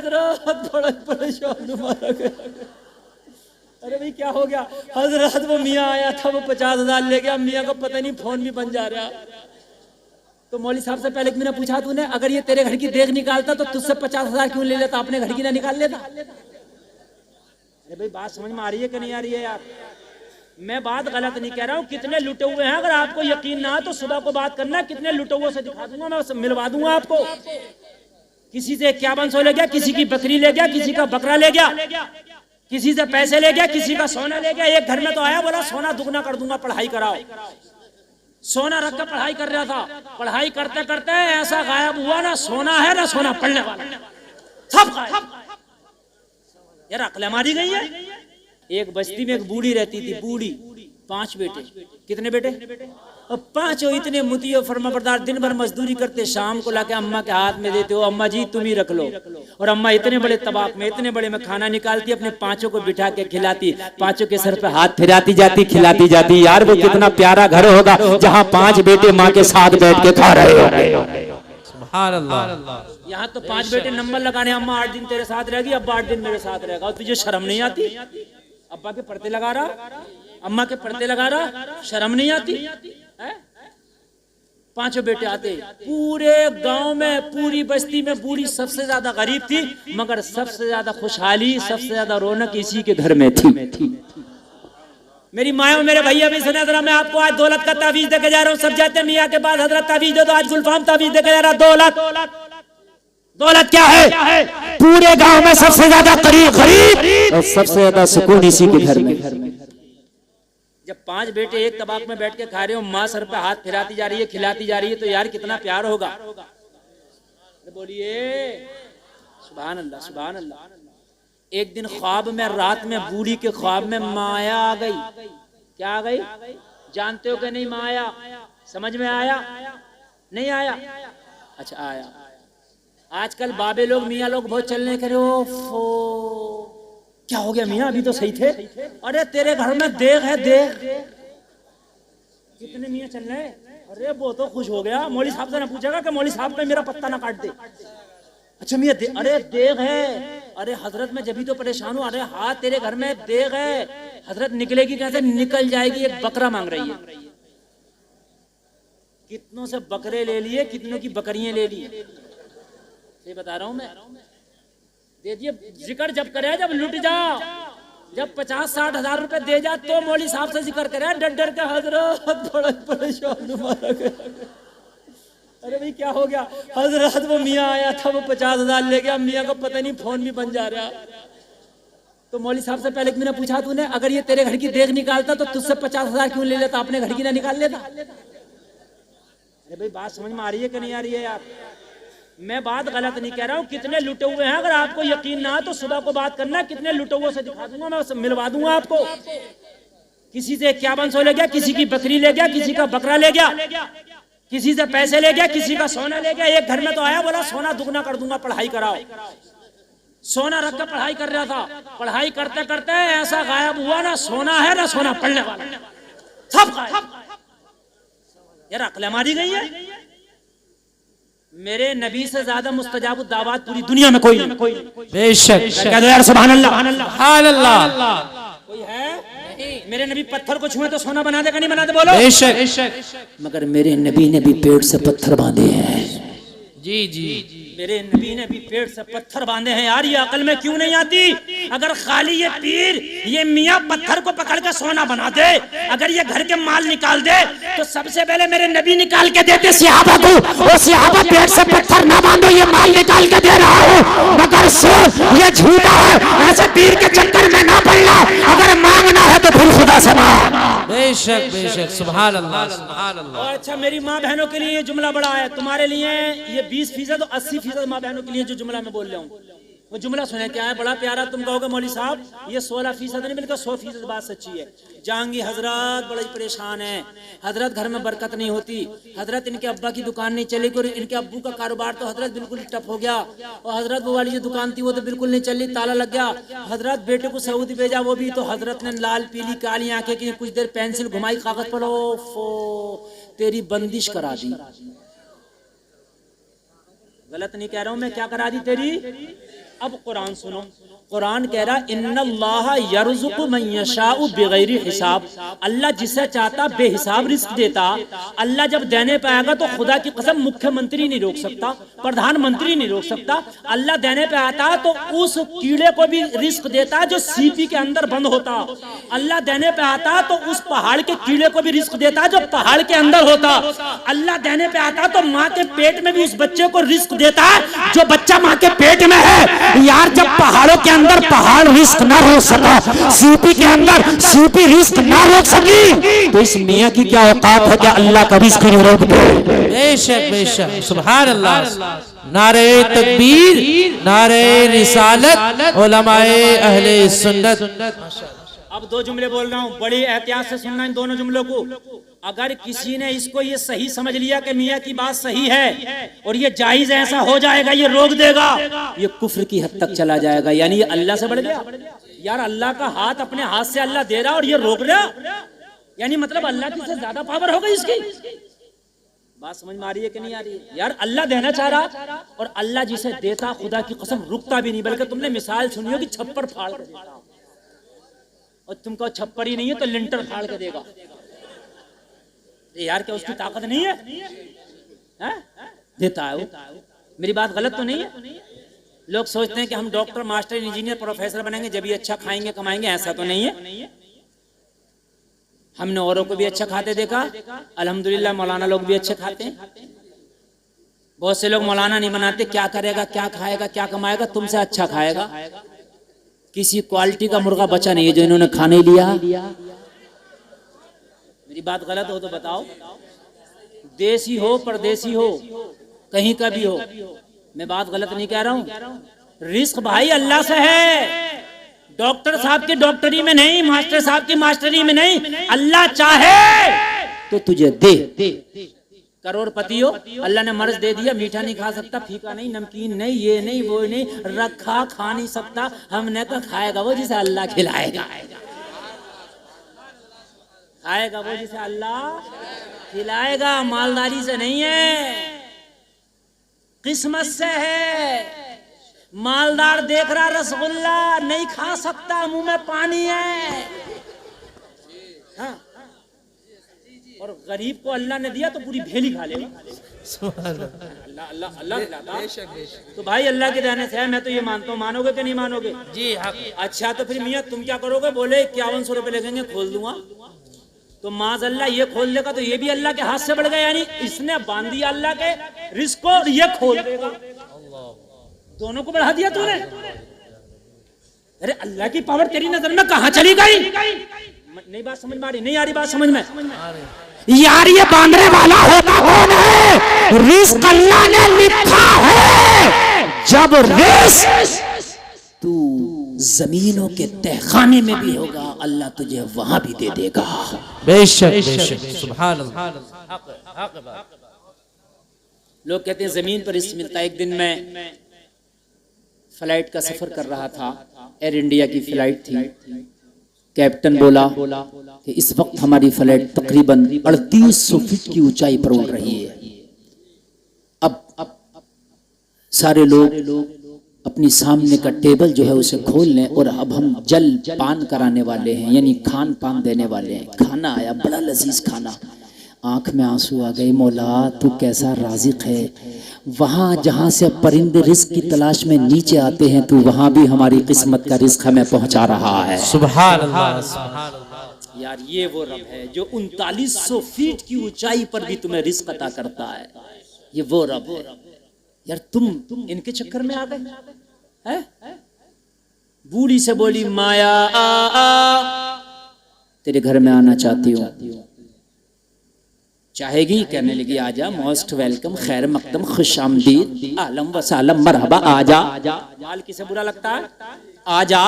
हजरत बड़ा परेशान मारा गया। अरे भाई क्या हो गया हजरत? वो मियाँ आया था, वो 50,000 ले गया। मियाँ को पता नहीं फोन भी बन जा रहा। तो मौली साहब से पहले मैंने पूछा, तूने अगर ये तेरे घर की देख निकालता तो तुझसे 50,000 क्यों ले लेता? अपने घर की ना निकाल लेता? अरे भाई बात समझ में आ रही है कि नहीं आ रही है यार? मैं बात गलत नहीं कह रहा हूँ। कितने लुटे हुए हैं, अगर आपको यकीन ना तो सुबह को बात करना, कितने लुटे हुए से दिखा दूंगा, मैं मिलवा दूंगा आपको। किसी से 5100 ले गया, किसी की बकरी ले गया, किसी का बकरा ले गया, किसी से पैसे ले गया, किसी का सोना ले गया। एक घर में तो आया, बोला सोना दुगना कर दूंगा, पढ़ाई कराओ। सोना रख कर पढ़ाई कर रहा था, पढ़ाई करते करते ऐसा गायब हुआ, ना सोना है ना सोना पढ़ने वाला, सब गायब। यार अकल मारी गई है। एक बस्ती में एक बूढ़ी रहती थी, बूढ़ी, 5 बेटे। कितने बेटे? और 5 इतने मुतियो फर्माबरदार, दिन भर मजदूरी करते, शाम को लाके अम्मा के हाथ में देते हो, अम्मा जी तुम ही रख लो। और अम्मा इतने बड़े तबाक में, इतने बड़े में खाना निकालती, अपने 5 को बिठा के खिलाती, 5 के सर पे हाथ फिराती जाती, खिलाती जाती। यार वो कितना प्यारा घर होगा जहाँ 5 बेटे माँ के साथ बैठ के खा रहे हो। यहाँ तो 5 बेटे नंबर लगाने, अम्मा 8 दिन तेरे साथ रहेगी, अब्बा 8 दिन मेरे साथ रहेगा। और तुझे शर्म नहीं आती? अब्बा के पर्दे लगा रहा, अम्मा के पर्दे लगा रहा, शर्म नहीं आती है? 5 बेटे आते, पूरे गांव में, पूरी बस्ती में बूढ़ी सबसे ज्यादा गरीब थी, मगर सबसे ज्यादा खुशहाली, सबसे ज्यादा रौनक इसी के घर में थी। मेरी माँ और मेरे भैया भी सुने जरा, मैं आपको आज दौलत का तावीज देके जा रहा हूँ। सब जाते मियाँ के बाद, हजरत तावीज दे दो, आज गुलफाम तावीज देके जा रहा। दौलत क्या है? पूरे गांव में सबसे ज्यादा गरीब और सबसे ज्यादा सुकून इसी के घर में। जब 5 बेटे एक तबाक में बैठ के खा रहे हो, माँ सर पे हाथ फिराती जा रही है, खिलाती जा रही है, तो यार कितना प्यार होगा। बोलिए सुभान अल्लाह, सुभान अल्लाह। एक दिन ख्वाब में, रात में, बूढ़ी के ख्वाब में माया आ गई। क्या आ गई? जानते हो कि नहीं? माया। समझ में आया? नहीं आया? अच्छा आया। आजकल बाबे लोग, मियाँ लोग बहुत चलने करे। ओफो क्या हो गया मियाँ, अभी तो सही थे। अरे तेरे घर में देख है, देख। कितने मियाँ चल रहे? अरे वो तो खुश हो गया। मौली साहब से ना पूछेगा कि मौली साहब पे मेरा पत्ता ना काट दे। अच्छा मियाँ अरे देख है। अरे हजरत मैं जब तो परेशान हूँ। अरे हाँ तेरे घर में देख है। हजरत निकलेगी कैसे? निकल जाएगी। एक बकरा मांग रही है। कितनों से बकरे ले लिए, कितनों की बकरियां ले ली, ये बता रहा हूं मैं। दे दिए। जिक्र जब करे, जब लुट जा, जब 50-60 हजार रुपए दे जा, तो मौली साहब से जिक्र करे डर डर के, हजरत बड़ा परेशान मारा गया। अरे भाई क्या हो गया हजरत? वो मियाँ आया था, वो 50,000 ले गया। मियाँ को पता नहीं फोन भी बन जा रहा। तो मौली साहब से पहले मैंने पूछा, तूने अगर ये तेरे घर की देख निकालता तो तुझसे 50,000 क्यों ले लेता? अपने घर की ना निकाल लेता? अरे भाई बात समझ में आ रही है कि नहीं आ रही है यार? मैं बात गलत नहीं कह रहा हूँ। कितने लुटे हुए हैं, अगर आपको यकीन ना तो सुबह को बात करना, कितने लुटे हुए से दिखा दूंगा, मैं मिलवा दूंगा आपको। किसी से 5100 ले गया, किसी की बकरी ले गया, किसी का बकरा ले गया, किसी से पैसे ले गया, किसी का सोना ले गया। एक घर में तो आया, बोला सोना दुगना कर दूंगा, पढ़ाई कराओ। सोना रख कर पढ़ाई कर रहा था, पढ़ाई करते करते ऐसा गायब हुआ, ना सोना है ना सोना पढ़ने वाला, सब गायब। यार अकल मारी गई है। मेरे नबी से ज्यादा मुस्तजाब दावत पूरी दुनिया में कोई नहीं। बेशक यार सुभान अल्लाह। कोई है? मेरे नबी पत्थर को छुए तो सोना बना देगा, नहीं बनाते? बोलो बेशक। मगर मेरे नबी ने भी पेड़ से पत्थर बांधे हैं। जी जी मेरे नबी ने भी पेड़ से पत्थर बांधे हैं। यार ये अकल में क्यों नहीं आती? अगर खाली ये पीर, ये मियाँ पत्थर को पकड़ के सोना बना दे, अगर ये घर के माल निकाल दे, तो सबसे पहले मेरे नबी निकाल के देते सहाबा को। वो सहाबा पेड़ से पत्थर ना बांधो, ये माल निकाल के दे रहा हूँ, मगर ये झूठा है। ऐसे पीर के चक्कर में ना पड़ना। अगर मांगना है तो फिर खुदा से मांग। बेशक बेशक सुभान अल्लाह, सुभान अल्लाह। और अच्छा मेरी माँ बहनों के लिए ये जुमला बड़ा है, तुम्हारे लिए ये 20% और 80% माँ बहनों के लिए जो जुमला मैं बोल रहा हूँ, वो जुमला सुने। क्या है? बड़ा प्यारा। तुम कहोगे मौली साहब ये 16% नहीं, मिलकर 100% बात सच्ची है। जहांगीर हजरत बड़ी परेशान है। हजरत घर में बरकत नहीं होती। हजरत इनके अब्बा की दुकान नहीं चली, और इनके अब्बू का कारोबार तो हजरत बिल्कुल टफ हो गया। और हजरत वो वाली जो दुकान थी वो तो बिल्कुल नहीं चली, ताला लग गया। हजरत बेटे को सऊदी भेजा, वो भी तो हजरत ने लाल पीली काली आंखें की, कुछ देर पेंसिल घुमाई कागज पर, तेरी बंदिश करा दी। गलत नहीं कह रहा हूं मैं, क्या करा दी? तेरी अब कुरान सुनो, कुरान कह रहा इन्नल्लाह यर्ज़ुक़ु मन यशाउ बिगैरि हिसाब, अल्लाह जिसे चाहता बेहिसाब रिस्क देता। अल्लाह जब देने पे आएगा तो खुदा की कसम मुख्यमंत्री नहीं रोक सकता, प्रधानमंत्री नहीं रोक सकता। अल्लाह देने पे आता तो उस कीड़े को भी रिस्क देता जो सीपी के अंदर बंद होता। अल्लाह देने पे आता तो उस पहाड़ के कीड़े को भी रिस्क देता जो पहाड़ के अंदर होता। अल्लाह देने पे आता तो माँ के पेट में भी उस बच्चे को रिस्क देता है जो बच्चा माँ के पेट में है। यार जब पहाड़ों के अंदर पहाड़ रिस्क ना रोक सका, सीपी के अंदर सीपी रिस्क ना रोक सकी, तो इस मियाँ की क्या औकात है क्या अल्लाह का रिस्क नहीं रोक दे। बेशक बेशक, सुभान अल्लाह। नारे तकबीर, नारे रिसालत, उलमाए अहले सुन्नत। अब दो जुमले बोल रहा हूँ, बड़ी एहतियात से सुनना इन दोनों जुमलों को। अगर किसी ने इसको ये सही समझ लिया कि मियाँ की बात सही है और ये जायज ऐसा हो जाएगा, ये रोक देगा, ये कुफ्र की हद तक चला जाएगा, यानी ये अल्लाह से बढ़ गया। यार अल्लाह का हाथ अपने हाथ से अल्लाह दे रहा और ये रोक रहा, यानी मतलब अल्लाह की से ज्यादा पावर हो गई इसकी। बात समझ में आ रही है कि नहीं आ रही है? यार अल्लाह देना चाह रहा और अल्लाह जिसे देता खुदा की कसम रुकता भी नहीं, बल्कि तुमने मिसाल सुनी होगी छप्पर फाड़ कर देता, और तुमको छप्पर ही नहीं है तो लिंटर फाड़ के देगा। यार क्या उसकी ताकत नहीं है? देता है वो। मेरी बात गलत तो नहीं है? लोग सोचते हैं कि हम डॉक्टर, मास्टर, इंजीनियर, प्रोफेसर बनेंगे जब भी अच्छा खाएंगे कमाएंगे, ऐसा तो नहीं है। हमने औरों को भी अच्छा खाते देखा, अल्हम्दुलिल्लाह मौलाना लोग भी अच्छे खाते हैं। बहुत से लोग मौलाना नहीं बनाते, क्या करेगा, क्या खाएगा, क्या कमाएगा, तुमसे अच्छा खाएगा। किसी क्वालिटी का मुर्गा बचा नहीं है जो इन्होंने खाने लिया। मेरी बात गलत हो तो बताओ। देसी हो परदेसी हो कहीं का भी हो, मैं बात गलत नहीं कह रहा हूँ। रिस्क भाई अल्लाह से है, डॉक्टर साहब की डॉक्टरी में नहीं, मास्टर साहब की मास्टरी में नहीं। अल्लाह चाहे तो तुझे दे। करोड़पति हो, अल्लाह ने मर्ज दे दिया, मीठा नहीं खा सकता, फीका नहीं, नमकीन नहीं, ये नहीं वो नहीं, रखा खा नहीं सकता, हमने कहा खाएगा वो जिसे अल्लाह खिलाएगा, खाएगा वो जिसे अल्लाह खिलाएगा। मालदारी से नहीं है, किस्मत से है। मालदार देख रहा रसगुल्ला नहीं खा सकता, मुंह में पानी है। हाँ। और गरीब को अल्लाह ने दिया तो पूरी भेली खा लेगा। अल्लाह अल्लाह अल्लाह खिलाता। तो भाई अल्लाह के देने से है, मैं तो ये मानता हूँ। मानोगे कि नहीं मानोगे? जी हाँ। अच्छा तो फिर मियाँ तुम क्या करोगे? बोले 5100 रुपए लगेंगे, खोल दूंगा। तो माज अल्लाह ये खोल देगा तो ये भी अल्लाह के हाथ से बढ़ गया, यानी इसने बांध दिया अल्लाह के रिस्क को और ये खोल देगा, दोनों को बढ़ा दिया तूने। अरे अल्लाह की पावर तेरी नजर में कहाँ चली गई? नहीं बात समझ में आ रही? नहीं आ रही बात समझ में? यार ये बांधने वाला होता कौन है? रिस्क अल्लाह ने लिखा है। जब रिस्क तू जमीनों के तहखाने में भी होगा, अल्लाह तुझे वहां भी दे देगा। बेशक बेशक, सुभान अल्लाह। लोग कहते हैं जमीन पर रिस्क मिलता है। एक दिन मैं फ्लाइट का सफर कर रहा था, एयर इंडिया की फ्लाइट थी। कैप्टन बोला कि इस वक्त हमारी फ्लाइट तकरीबन 3800 फीट की ऊंचाई पर उड़ रही है। अब सारे लोग अपनी सामने का टेबल जो है उसे खोल लें और अब हम जल पान कराने वाले हैं, यानी खान पान देने वाले हैं। खाना आया, बड़ा लजीज खाना। आंख में आंसू आ गए, मौला तू कैसा राज़िक है। वहाँ जहाँ से परिंदे रिस्क की तलाश में नीचे आते हैं, तू वहाँ भी हमारी किस्मत का रिस्क हमें पहुँचा रहा है। सुभान अल्लाह, सुभान अल्लाह। यार ये वो रब है जो 3900 फीट की ऊंचाई पर भी तुम्हें रिस्क अता करता है। ये वो रब है। यार तुम इनके चक्कर में आ गए हैं? बूढ़ी से बोली माया तेरे घर में आना चाहती हूँ। चाहेगी? कहने लगी आजा, मोस्ट वेलकम, खैर मकदम, खुश आमदीद, आलम वसालम, मरहबा, आजा। माल किसे बुरा लगता है? आजा।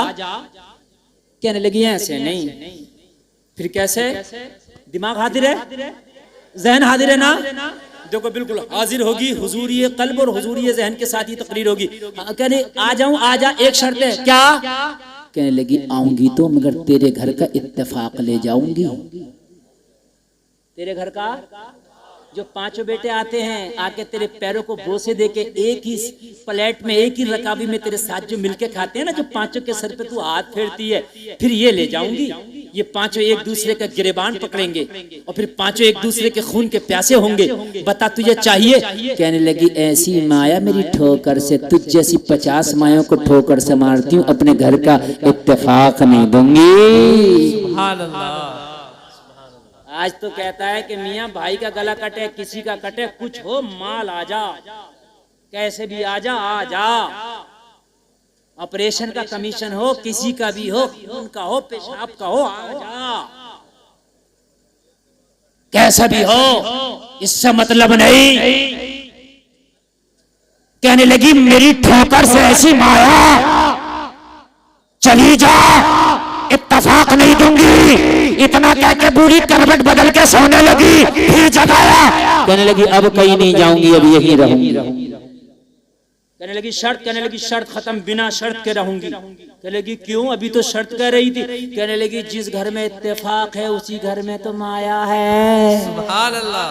कहने लगी ऐसे नहीं, फिर कैसे? दिमाग हाजिर है, जहन हाजिर है ना? देखो बिल्कुल हाजिर होगी, हुजूरी कल्ब और हुजूरी जहन के साथ ही तकरीर होगी। कहने आ जाऊं, आजा, एक शर्त है। क्या? कहने लगी आऊंगी तो मगर तेरे घर का इत्तेफाक ले जाऊंगी। तेरे घर का जो पांचों बेटे आते हैं आके तेरे पैरों को बोसे देके एक ही प्लेट में एक ही रकाबी में तेरे साथ जो मिलके खाते हैं ना, जो पांचों के सर पे तू हाथ फेरती है, फिर ये ले जाऊंगी। ये पांचों एक दूसरे का गिरेबान पकड़ेंगे और फिर पांचों एक दूसरे के खून के प्यासे होंगे। बता तुझे चाहिए? कहने लगी ऐसी माया मेरी ठोकर से, तुझ जैसी 50 मायों को ठोकर से मारती हूँ, अपने घर का इत्तेफाक नहीं दूंगी। सुभान अल्लाह। आज तो कहता है कि मियाँ भाई का गला कटे, किसी का कटे, कुछ हो माल आ जा, कैसे भी आ जा, आ जा। ऑपरेशन का कमीशन हो, किसी का भी हो, खून का हो, पेशाब का हो, आ जा, कैसा भी हो, इससे मतलब नहीं। कहने लगी मेरी ठोकर से ऐसी माया, चली जा, इत्तेफाक नहीं दूंगी। इतना कह के बूढ़ी करवट बदल के सोने लगी, फिर जगाया। कहने लगी अब कहीं नहीं जाऊंगी, अब यहीं रहूंगी। कहने लगी शर्त खत्म, बिना शर्त के रहूंगी। कहने लगी क्यों? अभी तो शर्त कह रही थी। कहने लगी जिस घर में इत्तेफाक है उसी घर में तो माया है। सुभान अल्लाह।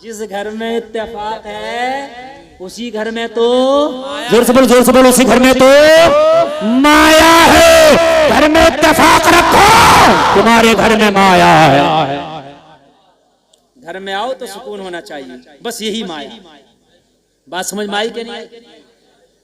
जिस घर में इत्तेफाक है उसी घर में तो, जोर से बोलो, उसी घर में तो माया है। घर में इत्तेफाक रखो, तुम्हारे घर में माया है। घर में आओ तो सुकून होना चाहिए, बस यही माया। बात समझ में आई कि नहीं?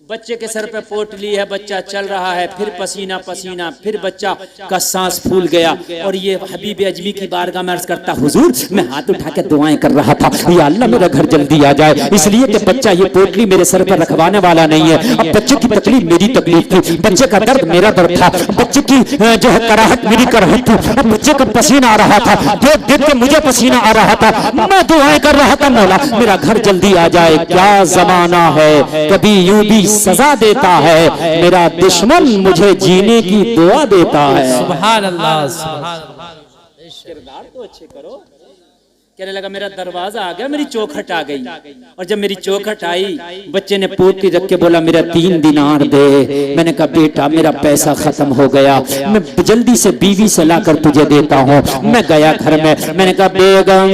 बच्चे के सर पे पोटली है, बच्चा चल रहा है, फिर पसीना पसीना, फिर बच्चा का सांस फूल गया। और ये हबीब अजमी की बारगाह में अर्ज करता, हुजूर मैं हाथ उठा के दुआएं कर रहा था, या अल्लाह मेरा घर जल्दी आ जाए, इसलिए कि बच्चा ये पोटली मेरे सर पर रखवाने वाला नहीं है। अब बच्चे की तकलीफ मेरी तकलीफ थी, बच्चे का दर्द मेरा दर्द था, बच्चे की जो है कराहट मेरी कराहट थी। अब बच्चे का पसीना आ रहा था, देख देख के मुझे पसीना आ रहा था, मैं दुआएं कर रहा था, मौला मेरा घर जल्दी आ जाए। क्या जमाना है, कभी यूं भी सजा देता है, मेरा दुश्मन मुझे जीने की दुआ देता है। सुभान अल्लाह, सुभान अल्लाह। किरदार तो अच्छे करो। कहने लगा मेरा दरवाजा आ गया, मेरी चौखट आ गई। और जब मेरी चौखट आई, बच्चे ने पोटली रख के बोला मेरा 3 दिनार दे। मैंने कहा बेटा मेरा पैसा खत्म हो गया, मैं जल्दी से बीवी से लाकर तुझे देता हूँ। मैं गया घर में, मैंने कहा बेगम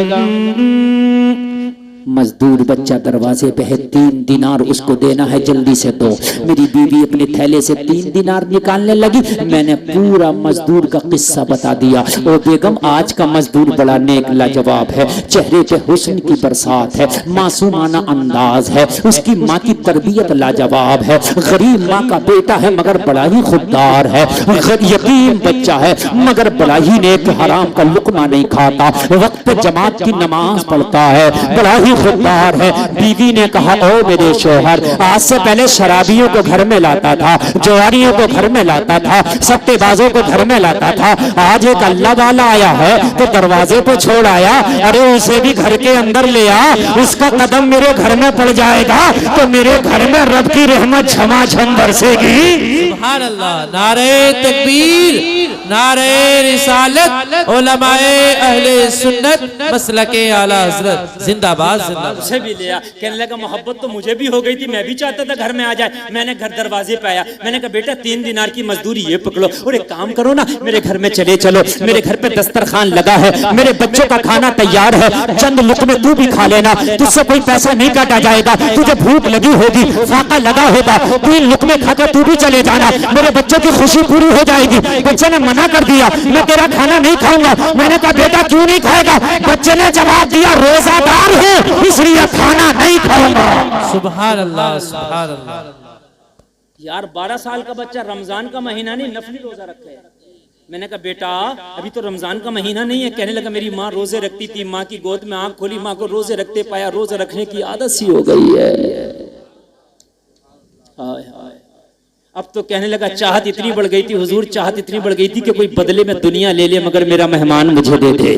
मजदूर बच्चा दरवाजे पे है, 3 दिनार उसको देना है, जल्दी से दो। मेरी बीवी अपने थैले से 3 दिनार निकालने लगी। मैंने पूरा मजदूर का किस्सा बता दिया। ओ बेगम आज का मजदूर बड़ा नेक लाजवाब है, चेहरे पे हुस्न की बरसात है, मासूमाना अंदाज है, उसकी माँ की तरबियत लाजवाब है, गरीब माँ का बेटा है मगर बड़ा ही खुददार है, यतीम बच्चा है मगर बड़ा ही नेक, हराम का लुकमा नहीं खाता, वक्त पे जमात की नमाज पढ़ता है, बड़ा ही खुददार है। बीवी ने कहा ओ मेरे शोहर, आज से पहले शराबियों को घर में लाता था, जुआरियों को घर में लाता था, सट्टेबाजों को घर में लाता था, आज एक अल्लाह वाला आया है तो दरवाजे पे छोड़ आया, अरे उसे भी घर के अंदर ले आ, उसका कदम मेरे घर में पड़ जाएगा तो मेरे घर में रब की रहमत झमाझम बरसेगी। सुभान अल्लाह। नारे तकबीर, नारे रिसालत, उलमाए अहले सुन्नत मसलके आला हजरत जिंदाबाद। उसे भी लिया। कहने लगा मोहब्बत तो मुझे भी हो गई थी, मैं भी चाहता था घर में आ जाए। मैंने घर दरवाजे पे आया, मैंने कहा बेटा 3 दिनार की मजदूरी ये पकड़ो और एक काम करो ना, मेरे घर में चले चलो, मेरे घर पे दस्तरखान लगा है, मेरे बच्चों का खाना तैयार है, चंद लुकमे तू भी खा लेना, तुझसे कोई पैसा नहीं काटा जाएगा, तुझे भूख लगी होगी, फाका लगा होगा, 3 लुकमे खाकर तू भी चले जाना, मेरे बच्चों की खुशी पूरी हो जाएगी। बच्चे ने मना कर दिया, मैं तेरा खाना नहीं खाऊंगा। मैंने कहा बेटा क्यों नहीं खाएगा? बच्चे ने जवाब दिया रोजादार है इसलिए खाना नहीं खाऊंगा। सुभान अल्लाह, सुभान अल्लाह। यार 12 साल का बच्चा रमजान का महीना नहीं नफली रोजा रखे। मैंने कहा बेटा अभी तो रमजान का महीना नहीं है। कहने लगा मेरी माँ रोजे रखती थी, माँ की गोद में आंख खोली, माँ को रोजे रखते पाया, रोजे रखने की आदत सी हो गई है। हाय हाय। अब तो कहने लगा चाहत इतनी बढ़ गई थी हुजूर, चाहत इतनी बढ़ गई थी कि कोई बदले में दुनिया ले ले मगर मेरा मेहमान मुझे दे दे।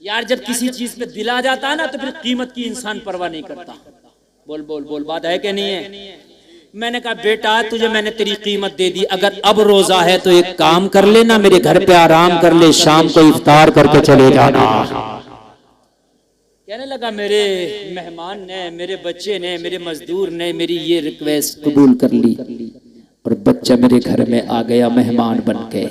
यार जब किसी चीज पे दिल आ जाता है ना तो फिर कीमत की इंसान परवाह नहीं करता। बोल बोल बोल, बात है कि नहीं है? मैंने कहा बेटा तुझे मैंने तेरी कीमत दे दी, अगर अब रोजा है तो एक काम कर लेना, मेरे घर पे आराम कर ले, शाम को इफ्तार करके चले जाना। कहने लगा मेरे मेहमान ने, मेरे बच्चे ने, मेरे मजदूर ने मेरी ये रिक्वेस्ट कबूल कर ली और बच्चा मेरे घर में आ गया मेहमान बन के।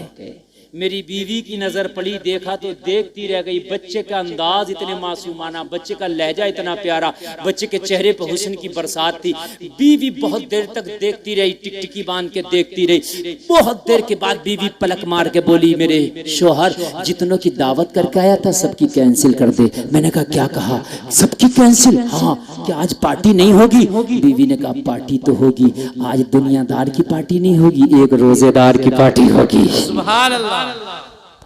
मेरी बीवी की नजर पड़ी, देखा तो देखती रह गई। बच्चे का अंदाज इतने मासूमाना, बच्चे का लहजा इतना प्यारा, बच्चे के चेहरे पर हुस्न की बरसात थी। बीवी बहुत देर तक देखती रही, टिकटिकी बांध के देखती रही। बहुत देर के बाद बीवी पलक मार के बोली, मेरे शोहर जितनों की दावत करके आया था सबकी कैंसिल कर दे। मैंने कहा क्या कहा? सबकी कैंसिल? हाँ, क्या आज पार्टी नहीं होगी? बीवी ने कहा पार्टी तो होगी, आज दुनियादार की पार्टी नहीं होगी, एक रोजेदार की पार्टी होगी। सुभान अल्लाह।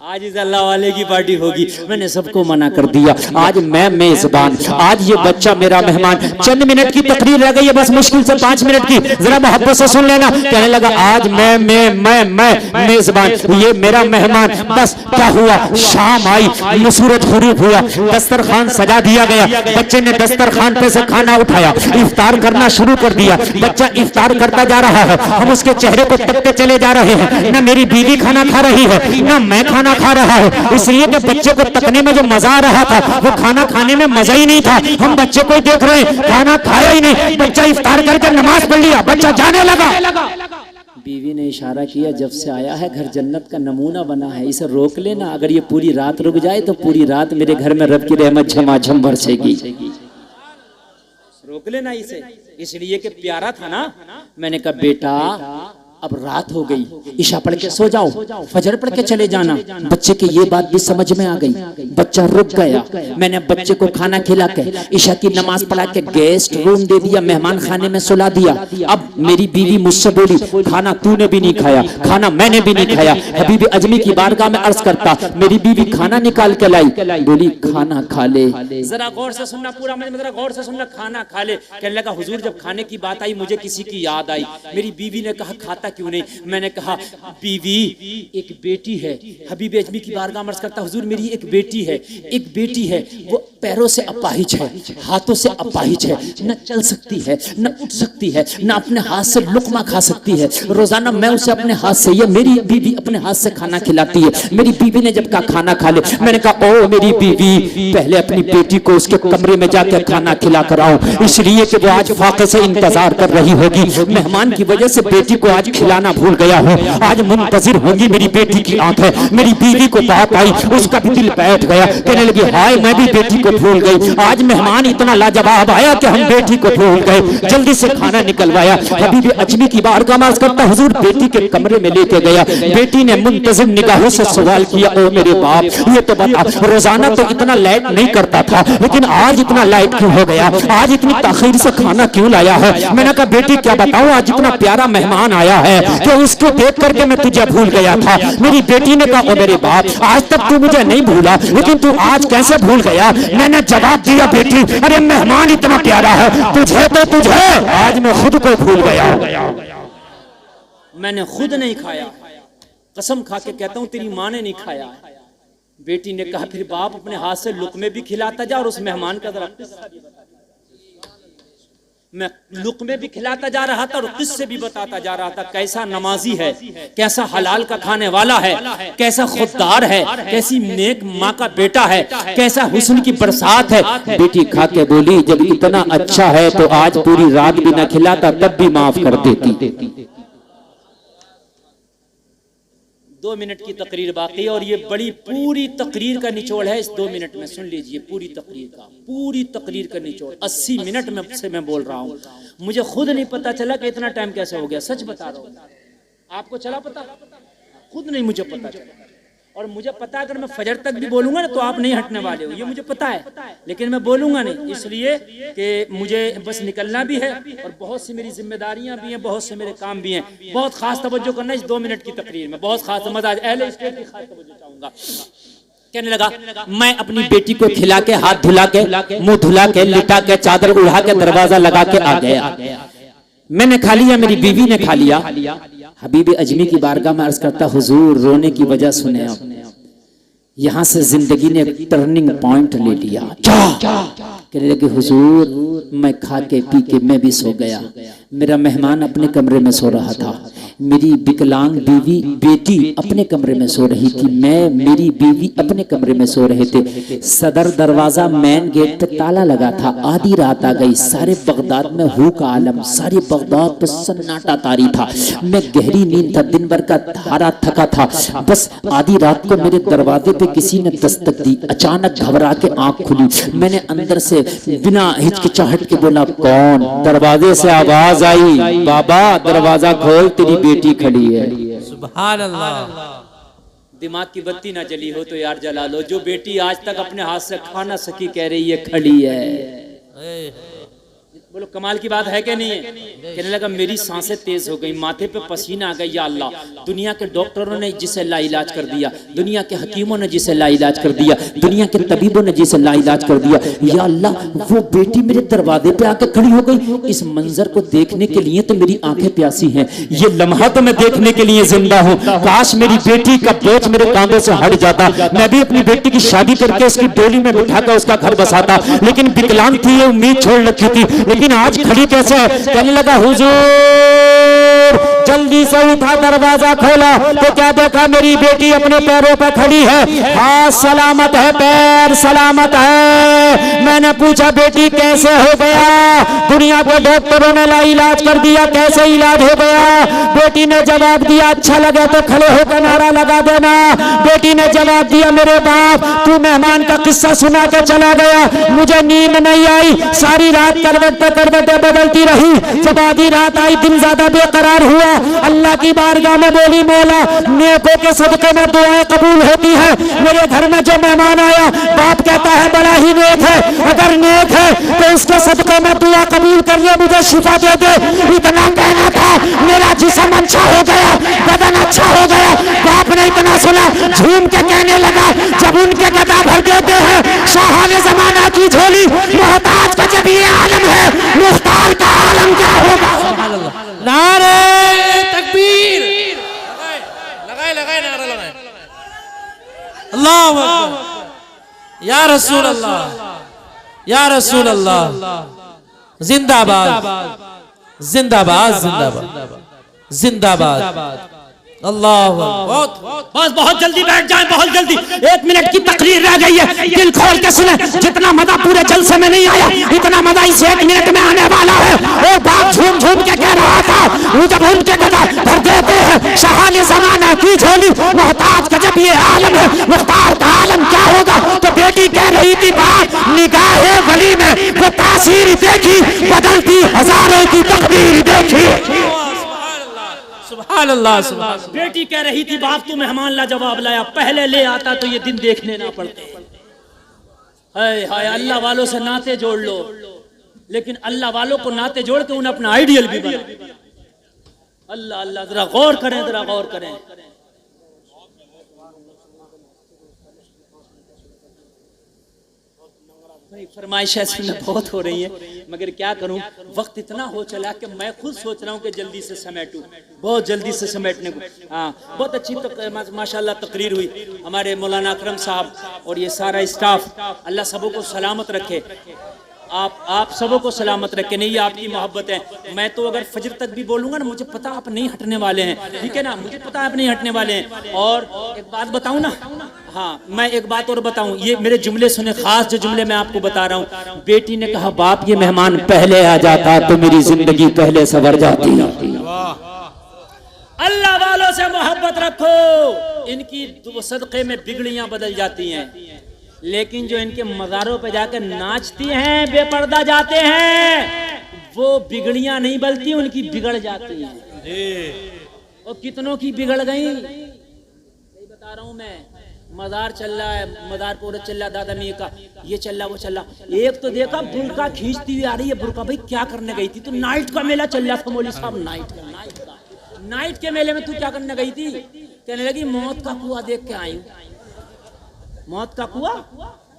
आज इस अल्लाह वाले की पार्टी होगी। मैंने सबको मना कर दिया। आज मैं मेजबान, आज ये बच्चा मेरा मेहमान। चंद मिनट की तकरीर रह गई है, बस मुश्किल से 5 मिनट की, जरा मोहब्बत से सुन लेना। कहने लगा आज मैं मेजबान, ये मेरा मेहमान। बस क्या हुआ, शाम आई, सूरज गुरूब हुआ, दस्तरखान सजा दिया गया। बच्चे ने दस्तरखान पे से खाना उठाया, इफ्तार करना शुरू कर दिया। बच्चा इफ्तार करता जा रहा है, हम उसके चेहरे को तकते चले जा रहे हैं। न मेरी बीवी खाना खा रही है, न मैं खाना खा रहा है, इसलिए कि बच्चे को तकने में जो मजा आ रहा था वो खाना खाने में मजा ही नहीं था। हम बच्चे को ही देख रहे हैं, खाना खाया ही नहीं। बच्चा इफ्तार करके नमाज पढ़ लिया, बच्चा जाने लगा। बीवी ने इशारा किया, जब से आया है घर जन्नत का नमूना बना है, इसे रोक लेना। अगर ये पूरी रात रुक जाए तो पूरी रात मेरे घर में रब की रहमत झमाझम बरसेगी। रोक लेना इसे, इसलिए कि प्यारा था ना। मैंने कहा बेटा अब रात हो गई, ईशा पढ़ के सो जाओ, फजर पढ़ के चले जाना। बच्चे की ये बात भी समझ में आ गई, बच्चा रुक गया। मैंने बच्चे को खाना खिला के ईशा की नमाज पढ़ा के गेस्ट रूम दे दिया, मेहमान खाने में सुला दिया। अब मेरी बीवी मुझसे बोली, खाना तूने भी नहीं खाया, खाना मैंने भी नहीं खाया। हबीब अजमी की बारगाह में अर्ज करता, मेरी बीवी खाना निकाल के लाई, बोली खाना खा ले। जरा गौर से सुनना, पूरा जरा गौर से सुनना, खाना खा ले। कहने लगा हुजूर जब खाने की बात आई मुझे किसी की याद आई। मेरी बीवी ने कहा खाता क्यों नहीं? मैंने कहा बीवी एक बेटी है। हबीब अजमी की बारगाह में अर्ज करता, हुजूर मेरी एक बेटी है, एक बेटी है, वो पैरों से अपाहिज है, हाथों से अपाहिज है, न चल सकती है, न उठ सकती है, न अपने हाथ से लुकमा खा सकती है। रोजाना मैं उसे अपने हाथ से, ये मेरी बीवी अपने हाथ से खाना खिलाती है। मेरी बीवी ने जब कहा खाना खा ले, मैंने कहा ओ मेरी बीवी पहले अपनी बेटी को उसके कमरे में जाकर खाना खिला कर आओ, इसलिए कि वो आज फाके से इंतजार कर रही होगी। मेहमान की वजह से बेटी को आज खिलाना भूल गया हूँ, आज मुंतजिर होगी मेरी बेटी की आंखें। मेरी बीवी को बात आई, उसका भी दिल बैठ गया, कहने लगी हाय मैं भी बेटी को भूल गई। आज मेहमान इतना लाजवाब आया कि हम बेटी को भूल गए। जल्दी से खाना निकलवाया। हबीब अजमी की बारगाह में अर्ज करता, हुजूर बेटी के कमरे में लेके गया। बेटी ने मुंतजिर निगाहों से सवाल किया, ओ मेरे बाप ये तो बता, रोजाना तो इतना लाइट नहीं करता था, लेकिन आज इतना लाइट क्यों हो गया? आज इतनी ताखीर से खाना क्यों लाया है? मैंने कहा बेटी क्या बताऊं, आज इतना प्यारा मेहमान आया है कि उसको देख करके मैं तुझे भूल गया था। मेरी बेटी ने कहा ओ मेरे बाप आज तक तू मुझे नहीं भूला, लेकिन तू आज कैसे भूल गया? मैंने जवाब दिया बेटी अरे मेहमान इतना प्यारा है, तुझे तो तुझे आज मैं खुद को भूल गया। मैंने खुद नहीं खाया, कसम खा के कहता हूं तेरी माँ ने नहीं खाया। बेटी ने कहा फिर बाप अपने हाथ से लुकमे भी खिलाता जा और उस मेहमान का जरा किस्सा भी बता। मैं लुकमे भी खिलाता जा रहा था और किस्से भी बताता जा रहा था, कैसा नमाजी है, कैसा हलाल का खाने वाला है, कैसा खुददार है, कैसी नेक माँ का बेटा है, कैसा हुस्न की बरसात है। बेटी खा के बोली जब इतना अच्छा है तो आज पूरी रात भी न खिलाता तब भी माफ कर देती। 2 मिनट की तकरीर बाकी और ये बड़ी पूरी तकरीर का निचोड़ है। इस 2 मिनट में सुन लीजिए पूरी तकरीर का निचोड़। 80 मिनट में से मैं बोल रहा हूँ, मुझे खुद नहीं पता चला कि इतना टाइम कैसे हो गया। सच बता रहा हूँ, आपको चला पता? खुद नहीं मुझे पता चला। और मुझे पता है अगर मैं फजर तक भी बोलूंगा ना तो आप नहीं हटने वाले हो, ये मुझे पता है, लेकिन मैं बोलूंगा नहीं इसलिए कि मुझे बस निकलना भी है और बहुत सी मेरी जिम्मेदारियां भी हैं, बहुत से मेरे काम भी हैं। बहुत खास तवज्जो करना इस 2 मिनट की तकरीर में, बहुत खास मजा अहले स्टेज की खास तवज्जो चाहूंगा। कहने लगा मैं अपनी बेटी को खिला के हाथ धुला के मुंह धुला के लिटा के चादर उड़ा के दरवाजा लगा के आ गया। मैंने खा लिया, मेरी बीवी ने खा लिया। हबीब अजमी की बारगाह में अर्ज करता हुजूर रोने की वजह सुने, यहाँ से जिंदगी ने एक टर्निंग पॉइंट ले लिया। कहने लगे हुजूर मैं खा के पी के मैं भी सो गया, मेरा मेहमान अपने कमरे में सो रहा था, मेरी विकलांग बीवी बेटी अपने कमरे में सो रही थी, मैं मेरी बीवी अपने कमरे में सो रहे थे। सदर दरवाजा मेन गेट पे ताला लगा था। आधी रात आ गई, सारे बगदाद में हू का आलम, सारे बगदाद पे सन्नाटा तारी था। मैं गहरी नींद था, दिन भर का धारा थका था। बस आधी रात को मेरे दरवाजे पे किसी ने दस्तक दी। अचानक घबरा के आंख खुली। मैंने अंदर से बिना हिचकिचाहट के बोला, कौन? दरवाजे से आवाज आई, बाबा दरवाजा खोल, तेरी बेटी खड़ी है। सुभान अल्लाह। दिमाग की बत्ती ना जली हो तो यार जला लो। जो बेटी आज तक अपने हाथ से खा ना सकी कह रही है खड़ी है। बोलो कमाल की बात है कि नहीं है? कहने लगा मेरी सांसें तेज हो गई, माथे पे पसीना आ गया। या अल्लाह, दुनिया के डॉक्टरों ने जिसे लाइलाज कर दिया, दुनिया के हकीमों ने जिसे लाइलाज कर दिया, दुनिया के तबीबों ने जिसे लाइलाज कर दिया, या अल्लाह वो बेटी मेरे दरवाजे पे आके खड़ी हो गई। इस मंजर को देखने के लिए तो मेरी आंखें प्यासी हैं, ये लम्हा तो मैं देखने के लिए जिंदा हूँ। काश मेरी बेटी का बोझ मेरे कांधों से हट जाता, मैं भी अपनी बेटी की शादी करके उसकी डोली में बिठाकर उसका घर बसाता। लेकिन विकलांग थी, ये उम्मीद छोड़ रखी थी, लेकिन आज खड़ी कैसे है? कहने लगा हुजूर जल्दी से उठा, दरवाजा खोला तो क्या देखा, मेरी बेटी अपने पैरों पर खड़ी है, हाथ सलामत है, पैर सलामत है। मैंने पूछा बेटी कैसे हो गया? दुनिया के डॉक्टरों ने इलाज कर दिया, कैसे इलाज हो गया? बेटी ने जवाब दिया, अच्छा लगे तो खड़े होकर नारा लगा देना। बेटी ने जवाब दिया, मेरे बाप तू मेहमान का किस्सा सुना के चला गया, मुझे नींद नहीं आई, सारी रात करवटें बदलती रही। जब आधी रात आई, दिन ज्यादा बेकरार हुआ, अल्लाह की बारगाह में बोली, मौला नेकों के सदके में दुआएं कबूल होती है। मेरे घर में जो मेहमान आया, बाप कहता है बड़ा ही नेक है, अगर नेक है तो उसके सदके में दुआ कबूल कर ले, मुझे शिफा दे दे। इतना कहना था, मेरा जिस्म अच्छा हो गया, बदन अच्छा हो गया। बाप ने इतना सुना, झूम के कहने लगा, जब उनके गदा भर देते हैं शाहाने जमाना की झोली, मोहताज का जब ये आलम है, मुख्तार का आलम क्या होगा? नारे तकबीर, लगाए नारा लगाए। अल्लाहु अकबर, या रसूल अल्लाह, या रसूल अल्लाह, जिंदाबाद जिंदाबाद जिंदाबाद जिंदाबाद। अल्लाह बहुत जल्दी बैठ जाएं, बहुत जल्दी, 1 मिनट की तकरीर रह गई है, दिल खोल के सुने। जितना मजा पूरे जलसे में नहीं आया, इतना मजा इस 1 मिनट में आने वाला है। और बाप झूम झूम के कह रहा था, वो जब उनके गदा भर देते हैं शाहाने जमाना की झोली, मोहताज का जब ये आलम है, मुख्तार का आलम क्या होगा? तो बेटी कह रही थी, बाप निगाहे वली में वो तासीर देखी, बदलती हजारों की तकदीर देखी। सुभान अल्लाह, सुभान अल्लाह। बेटी कह रही थी, बाप तू मेहमान ला जवाब लाया, पहले ले आता तो ये दिन देखने ना पड़ते। हाय हाय, अल्लाह वालों से नाते जोड़ लो, लेकिन अल्लाह वालों को नाते जोड़ के उन्हें अपना आइडियल भी बना। अल्लाह अल्लाह, जरा गौर करें, जरा गौर करें। फरमाइश ऐसे बहुत हो रही है, मगर क्या करूं, वक्त इतना हो चला कि मैं खुद सोच रहा हूं कि जल्दी से समेटूं, बहुत जल्दी से समेटने को। हाँ, बहुत अच्छी माशाल्लाह तकरीर हुई। हमारे मौलाना अकरम साहब और ये सारा स्टाफ, अल्लाह सबों को सलामत रखे, आप सबों को सलामत रखे। नहीं, ये आपकी मोहब्बत है। मैं तो अगर फजर तक भी बोलूंगा ना, मुझे पता आप नहीं हटने वाले हैं, ठीक है ना, मुझे पता आप नहीं हटने वाले हैं। और एक बात बताऊं ना, हाँ मैं एक बात और बताऊं, ये मेरे जुमले सुने, खास जो जुमले मैं आपको बता रहा हूँ। बेटी ने कहा, बाप ये मेहमान पहले आ जाता तो मेरी जिंदगी पहले संवर जाती। अल्लाह वालों से मोहब्बत रखो, इनकी सदक़े में बिगड़ियां बदल जाती हैं, लेकिन जो इनके मज़ारों पे जाकर नाचती हैं, बेपर्दा जाते हैं, वो बिगड़ियां नहीं बल्कि उनकी बिगड़ जाती हैं। और कितनों की बिगड़ गई, बता रहा हूं मैं। मज़ार चल रहा है, मज़ार पूरा चल रहा, दादा मियां का ये चल रहा, वो चल रहा। एक तो देखा बुरका खींचती हुई आ रही है, बुरका भाई क्या करने गई थी? तो नाइट का मेला चल रहा था मौलवी साहब, नाइट के मेले में तू क्या करने गई थी? कहने लगी मौत का कुआं देख के आई। मौत का कुआं?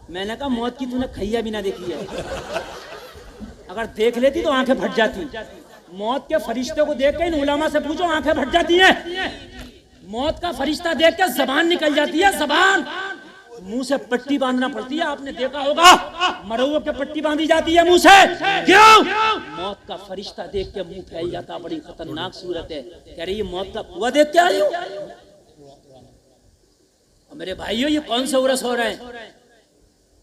मैंने कहा मौत की तूने खैया भी ना देखी है, अगर देख लेती तो आंखें फट जाती। मौत के फरिश्ते को देख के इन उलमा से पूछो, आंखें फट जाती हैं। मौत का फरिश्ता देख के जबान निकल जाती है, जबान। मुंह से पट्टी बांधना पड़ती है, आपने देखा होगा मरौओं के पट्टी बांधी जाती है मुंह से। क्यों? मौत का फरिश्ता देख के मुंह फैल जाता, बड़ी खतरनाक सूरत है। कह रही है मौत का कुआं देख के आई हो। मेरे भाइयों ये कौन से उरस हो रहे हैं?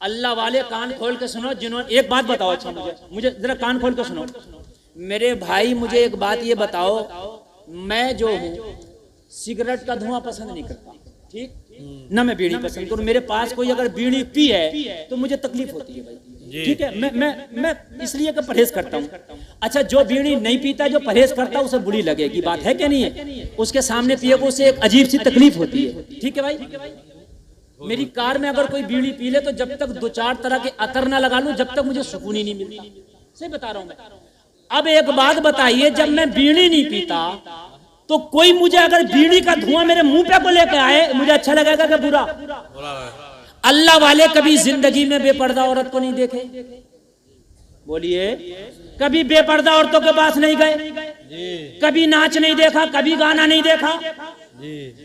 अल्लाह वाले कान खोल के सुनो। जिन्होंने एक बात बताओ, अच्छा मुझे जरा कान खोल के सुनो मेरे भाई, मुझे एक बात ये बताओ, मैं जो हूँ सिगरेट का धुआं पसंद नहीं करता, ठीक ना, मैं बीड़ी पसंद करूं। मेरे पास कोई अगर बीड़ी पी है तो मुझे तकलीफ होती है भाई, ठीक है। मैं इसलिए कि परहेज करता हूं। अच्छा, जो बीड़ी नहीं पीता, जो परहेज करता है, उसे बुरी लगेगी, बात है क्या नहीं है? उसके सामने पिएगा, उसे एक अजीब सी तकलीफ होती है, ठीक है भाई। मेरी कार में अगर कोई बीड़ी पी ले तो जब तक 2-4 तरह के अतर ना लगा लूं, जब तक मुझे सुकून ही नहीं मिलता। सही बता रहा हूं मैं। अब एक बात बताइए, जब मैं बीड़ी नहीं पीता तो कोई मुझे अगर बीड़ी का धुआं मेरे मुंह पे को लेके आए, मुझे अच्छा लगेगा कि बुरा? अल्लाह वाले कभी जिंदगी में बेपर्दा औरत को नहीं देखे? बोलिए, कभी बेपर्दा औरतों के पास नहीं गए? कभी नाच नहीं देखा? कभी गाना नहीं देखा?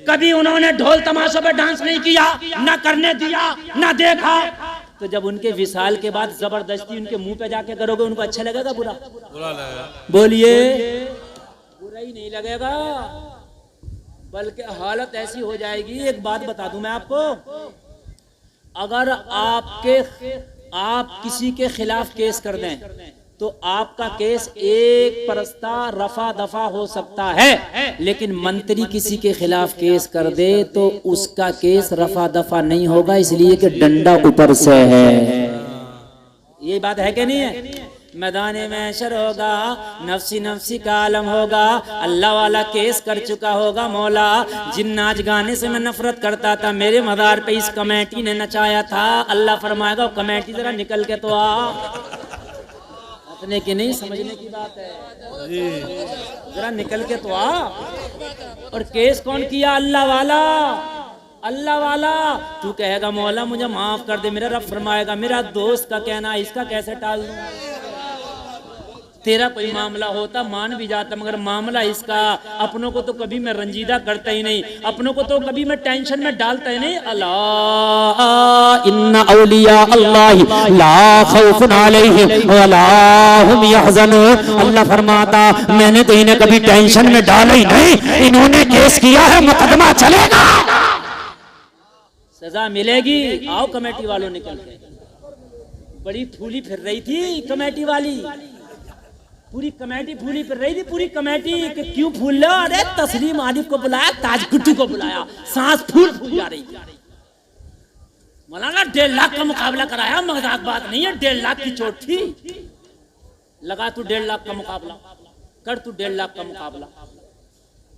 कभी उन्होंने ढोल तमाशों पे डांस नहीं किया, ना करने दिया, ना देखा? तो जब उनके विशाल के बाद जबरदस्ती उनके मुंह पे जाके करोगे, उनको अच्छा लगेगा बुरा? बोलिए, बुरा ही नहीं लगेगा, बल्कि हालत ऐसी हो जाएगी। एक बात बता दूं मैं आपको, अगर आप किसी के खिलाफ केस कर दें तो आपका केस एक परस्ता रफा दफा हो सकता है, लेकिन मंत्री किसी के खिलाफ केस कर दे तो उसका केस रफा दफा नहीं होगा, इसलिए कि डंडा ऊपर से है। ये बात है कि नहीं है? मैदाने में शर होगा, नफ्सी नफ्सी का आलम होगा, अल्लाह वाला केस कर चुका होगा। मौला, जिन नाच गाने से मैं नफरत करता था, मेरे मदार पे इस कमेटी ने नचाया था, अल्लाह फरमाएगा कमेटी जरा निकल के तो आ। अपने की नहीं समझने की बात है, जरा निकल के तो आ। और केस कौन किया? अल्लाह वाला, अल्लाह वाला। तू कहेगा मौला मुझे माफ कर दे, मेरा रब फरमाएगा मेरा दोस्त का कहना, इसका कैसे टाल दूं? तेरा कोई मामला होता मान भी जाता, मगर मामला इसका, अपनों को तो कभी मैं रंजीदा करता ही नहीं, अपनों को तो कभी मैं टेंशन में डालता ही नहीं। अल्लाह इन्ना औलिया अल्लाह ला खौफुन अलैहिम वला हुम यहज़नून। अल्लाह फरमाता मैंने तो इन्हें कभी टेंशन में डाला ही नहीं, इन्होंने केस किया है, मुकदमा चलेगा, सजा मिलेगी। आओ कमेटी वालों निकल के। बड़ी फूली फिर रही थी कमेटी वाली, पूरी कमेटी फूली फिर रही थी, पूरी कमेटी कि क्यों फूल लो? अरे तस्लीम आरिफ को बुलाया, ताज गुट्टू को बुलाया, सांस फूल जा रही थी। मौलाना 1.5 लाख का मुकाबला कराया, मजाक बात नहीं है, 1.5 लाख की चोट थी। लगा तू 1.5 लाख का मुकाबला कर, तू 1.5 लाख का मुकाबला।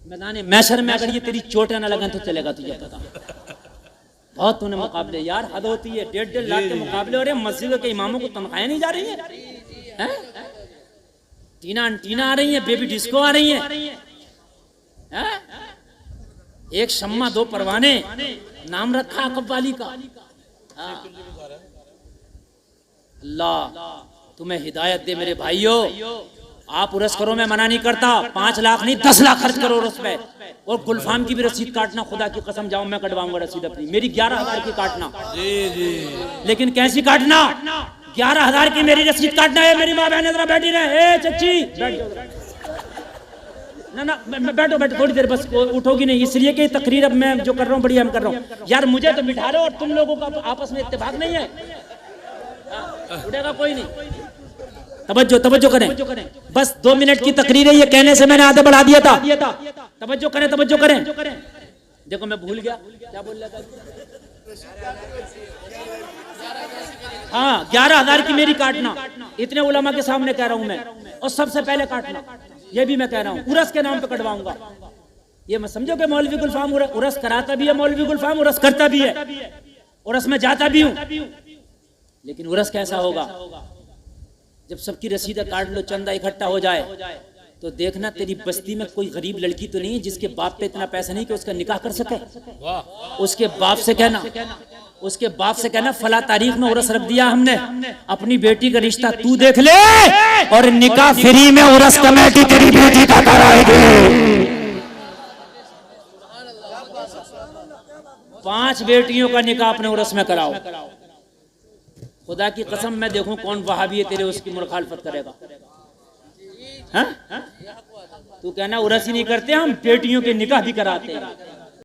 मैदाने मैशर में अगर ये तेरी चोटें ना लगन तो चलेगा तुझे पता। बहुत तूने मुकाबले, यार हद होती है। 1.5 लाख के मुकाबले, और मस्जिद के इमामों को तनख्वाहें नहीं जा रही है? टीना आ रही है, बेबी डिस्को आ रही है? एक शम्मा 2 परवाने, नाम रखा कव्वाली का। अल्लाह तुम्हें हिदायत दे मेरे भाइयों। आप उरस करो, मैं मना नहीं करता, 5 लाख नहीं 10 लाख खर्च करो उरस पे। और गुलफाम की भी रसीद काटना, खुदा की कसम जाओ मैं कटवाऊंगा रसीद अपनी, मेरी 11,000 की काटना। लेकिन कैसी काटना? 11,000 की मेरी रसीद काटना है। मेरी माँ बहन जरा बैठी रहे, चच्ची ना बैठो थोड़ी देर, बस उठोगी नहीं, इसलिए कि तकरीर अब मैं जो कर रहा हूँ बढ़िया हम कर रहा हूँ। यार मुझे तो बिठा रहे हो और तुम लोगों का आपस में इत्तेफाक नहीं है। उठेगा कोई नहीं। तवज्जो करें, बस 2 मिनट की तकरीर है, ये कहने से मैंने आधे बढ़ा दिया था। तवज्जो करें। देखो मैं भूल गया क्या बोल रहा था। हाँ, 11,000 की मेरी काटना, इतने उलमा के सामने कह रहा हूं मैं, और सबसे पहले काटना, ये भी मैं कह रहा हूं, उरस के नाम पे कटवाऊंगा। ये मैं समझो कि मौलवी गुलफाम उरस कराता भी है, मौलवी गुलफाम उरस करता भी है, उरस में जाता भी हूं। लेकिन उरस कैसा होगा? जब सबकी रसीदें काट लो, चंदा इकट्ठा हो जाए, तो देखना तेरी बस्ती में कोई गरीब लड़की तो नहीं है जिसके बाप पे इतना पैसा नहीं कि उसका निकाह कर सके। उसके बाप से कहना फला तारीख में उरस रख दिया हमने, अपनी बेटी का रिश्ता तू देख ले, और निकाह फ्री में उरस कमेटी तेरी बेटी का कराएगी। 5 बेटियों का निकाह अपने उर्स में कराओ। खुदा की कसम मैं देखूं कौन वहाबी है तेरे उसकी मुखालफत करेगा। हाँ? तू कहना उर्स ही नहीं करते हम बेटियों के निकाह भी कराते हैं।